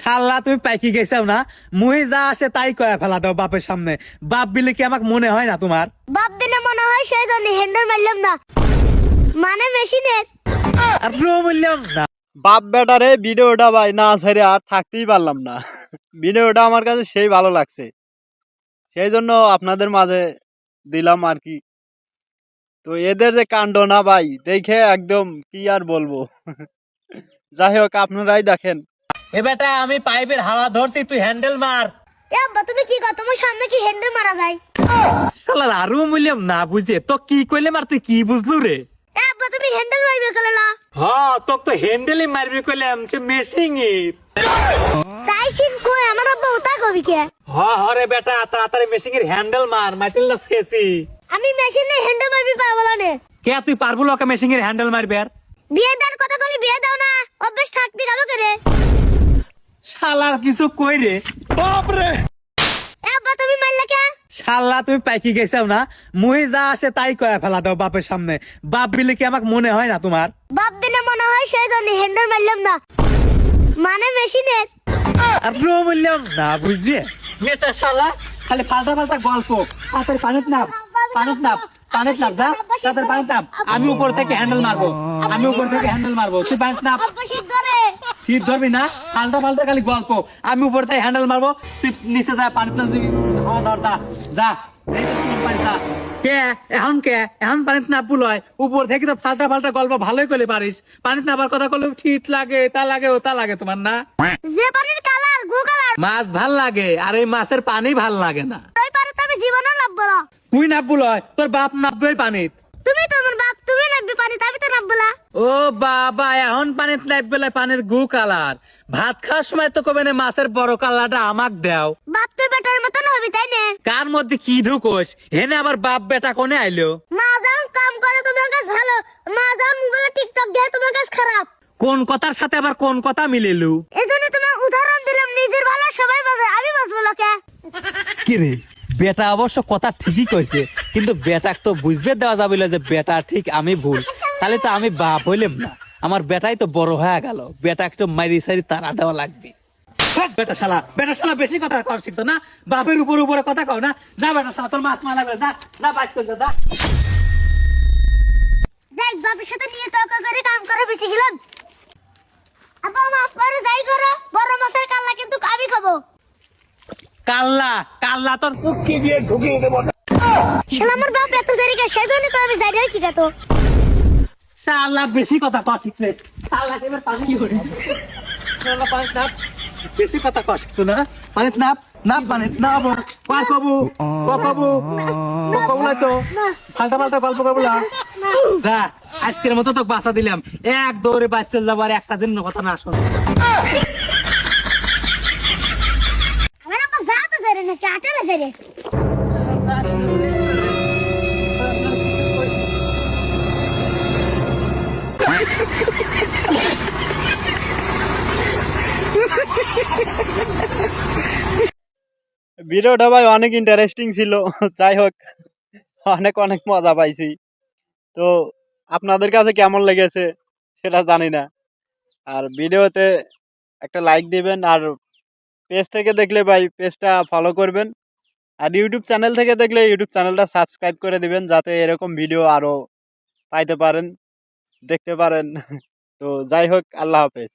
শালা তুমি পাইকি গেছাও না, মুই যা আসে তাই কয়া ফেলা দাও বাপের সামনে। বাপ বিলে কি আমাকে মনে হয় না তোমার? বাপ বিলে মনে হয় সেই জন্য হ্যান্ডেল মারলাম না, মানে মেশিনের। আর বললাম না বাপ বেটারে ভিডিওটা ভাই না ছেড়ে আর থাকতেই পারলাম না। ভিডিওটা আমার কাছে সেই ভালো লাগছে, সেই জন্য আপনাদের মাঝে দিলাম আর কি। তো এদের যে কাণ্ড না ভাই, দেখে একদম কি আর বলবো। যাই হোক আপনারাই দেখেন। এ বেটা আমি পাইপের হাওয়া ধরছি, তুই হ্যান্ডেল মার। এ আব্বা তুমি কি কর, তোমার সামনে কি হ্যান্ডেল মারা যায়? শালার আরো বললাম না বুঝে তো কি কইলে মার, তুই কি বুঝলু রে? এ আব্বা তুমি হ্যান্ডেল মারবে কইলা? হ্যাঁ তোকে তো হ্যান্ডেলই মারবি কইলাম, সে মেশিং এর। তাই সিন কই আমার আব্বা ওটা কবি কে? রে বেটা তাড়াতাড়ি মেশিং এর হ্যান্ডেল মার, মাইটেল না শেষি। আমি মেশিনে হ্যান্ডেল মারবি পারবো না। কে তুই পারবো লোকে মেশিং এর হ্যান্ডেল মারবে? আর বিয়ে দেওয়ার কথা কলি বিয়ে দাও না, অভ্যাস থাকবি কালো করে। শালার কিছু কই রে? এ আব্বা তুমি মারলা কে? শালা তুমি পাইকি গেছাও না, মুই যা আসে তাই কয়া ফেলা দাও বাপের সামনে। বাপ বিলে কি আমাকে মনে হয় না তোমার? বাপ বিলে মনে হয় সেই জন্য হ্যান্ডেল মারলাম না, মানে মেশিনের। আর বললাম না বুঝিয়ে মেয়েটা শালা খালি ফালতা ফালতা গল্প। তাড়াতাড়ি পানিত নাম, পানিত নাম, পানিত নাম, যা তাড়াতাড়ি পানিত নাম। আমি উপর থেকে হ্যান্ডেল মারবো, আমি উপর থেকে হ্যান্ডেল মারবো, তুই পানিত নাম। আব্বা শীত ধরে। শীত ধরবি না, ফালতা ফালতা খালি গল্প। আমি উপর থেকে হ্যান্ডেল মারবো, তুই নিচে যা পানিত নাম, হাওয়া ধর, যা যা। এই তো তুমি পানিত নাম। কে এখন পানিত না পুল হয়, উপর থেকে তো ফালতা ফালতা গল্প ভালোই করলে পারিস। পানিত নাবার কথা করলে ঠিক লাগে, তা লাগে ও তা লাগে তোমার না? যে পানির কালার গু কালার, মাছ ভাল লাগে আর এই মাছের পানি ভাল লাগে না। ওই পারে তো আমি জীবনও নামবো না। তুই নাববো লয়, তোর বাপ নাববে পানিত। তুমি তো আমার বাপ, তুমি নামবি পানিতে, আমি তো নামবো না। ও বাবা এখন পানিত নাববে লয়, পানির গু কালার। ভাত খাওয়ার সময় তো কবে না মাছের বড় কালারটা আমাক দেও। বাপ তুই বেটার মতন হবি তাই না? কার মধ্যে কি ঢুকোস? হেনে আবার বাপ বেটা কোনে আইলো? মা যখন কাম করে তোমার কাছে ভালো, মা যখন মোবাইলে টিকটক দেয় তোমার কাছে খারাপ। কোন কথার সাথে আবার কোন কথা মিলেলু? এই জন্য তোমার উদাহরণ দিলাম, নিজের ভালো সবাই বাজে, আমি বাজবো লোকে। কি রে, বেটা অবশ্য কথা ঠিকই কইছে, কিন্তু বেটাক তো বুঝবে দেওয়া যাবে না যে বেটা ঠিক আমি ভুল। তাহলে তো আমি বাপ হইলাম না, আমার বেটাই তো বড় হয়ে গেল। বেটা একটু মারি সারি তারা দেওয়া লাগবে। বেটা শালা বেশি কথা কর শিখছো না, বাপের উপর উপরে কথা কও না। যা বেটা শালা, তোর মাছ মালা যা, যা বাইক করে যা। দেখ বাপের সাথে নিয়ে তর্ক করে কাম করে বেশি গেলাম। আব্বা মাছ পরে যাই করো, বড় মাছের কাল্লা কিন্তু আমি খাবো। কাল্লা কাল্লা তোর কুকি দিয়ে ঢুকিয়ে দেবো। শালা আমার বাপ এত জারিকা, সেজন্য করে আমি জারি হইছি কত। শালা বেশি কথা কর শিখছে। শালা এবার পানি করে শালা পানি নাপ, বেশি কথা কর শিখছো না। পানি নাপ, নাপ পানি নাপ। পার কবু কবু কবু না তো ফালতা ফালতা গল্প করবো না। যা আজকের মতো তোকে বাঁচা দিলাম, এক দৌড়ে বাচ্চা যাবো আর একটা দিন কথা না শোন। আমার আব্বা যাতে জারে না, কাটালে জারে। ভিডিওটা ভাই অনেক ইন্টারেস্টিং ছিল। যাই হোক অনেক অনেক মজা পাইছি। তো আপনাদের কাছে কেমন লেগেছে সেটা জানি না। আর ভিডিওতে একটা লাইক দিবেন, আর পেজ থেকে দেখলে ভাই পেজটা ফলো করবেন, আর ইউটিউব চ্যানেল থেকে দেখলে ইউটিউব চ্যানেলটা সাবস্ক্রাইব করে দিবেন, যাতে এরকম ভিডিও আরো পাইতে পারেন, দেখতে পারেন। তো যাই হোক, আল্লাহ হাফেজ।